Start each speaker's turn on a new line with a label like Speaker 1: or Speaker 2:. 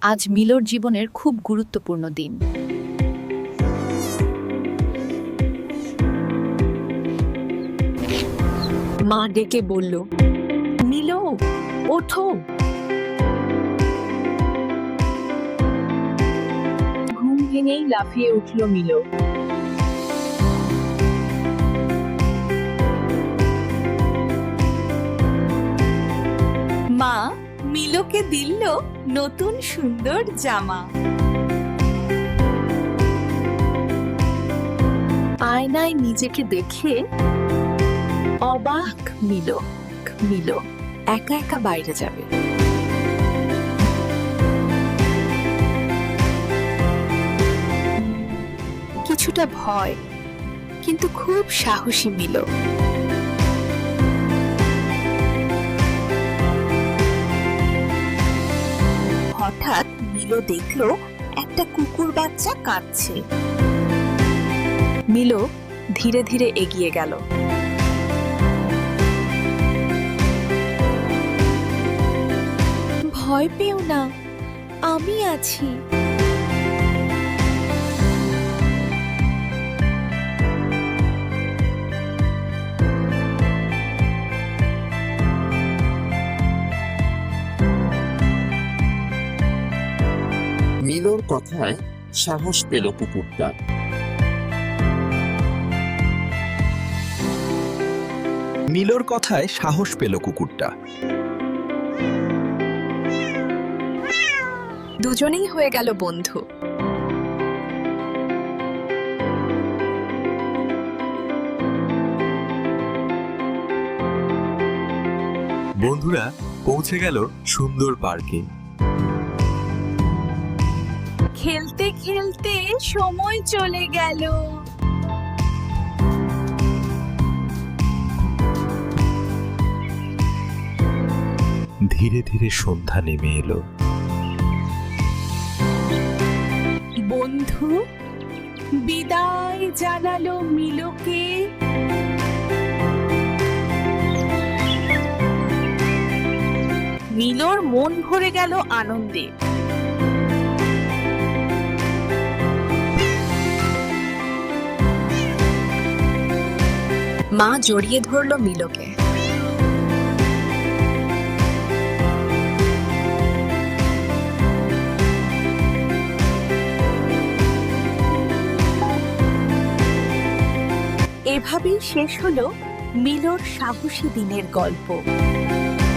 Speaker 1: আজ মিলোর জীবনের খুব গুরুত্বপূর্ণ দিন।
Speaker 2: মা ডেকে বলল, মিলো, ওঠো। ঘুম ভেঙেই লাফিয়ে উঠল মিলো।
Speaker 3: মা মিলোকে দিল নতুন সুন্দর জামা।
Speaker 2: আয়নায় নিজেকে দেখে অবাক মিলো। মিলো একা একা বাইরে যাবে। কিছুটা ভয়, কিন্তু খুব সাহসী মিলো। হঠাৎ মিলো দেখলো একটা কুকুর বাচ্চা কাঁদছে। মিলো ধীরে ধীরে এগিয়ে গেল।
Speaker 3: ভয় পেও না, আমি আছি।
Speaker 4: মিলোর কথায় সাহস পেল কুকুরটা।
Speaker 5: মিলোর কথায় সাহস পেল কুকুরটা।
Speaker 2: দুজনেই হয়ে গেল বন্ধু।
Speaker 6: বন্ধুরা পৌঁছে গেল সুন্দর পার্কে।
Speaker 3: খেলতে খেলতে সময় চলে গেল।
Speaker 6: ধীরে ধীরে সন্ধ্যা নেমে এলো।
Speaker 3: বন্ধু বিদায় জানালো মিলোকে। মিলোর মন ভরে গেল আনন্দে।
Speaker 2: মা জড়িয়ে ধরল মিলোকে।
Speaker 3: এভাবেই শেষ হলো মিলোর সাহসী দিনের গল্প।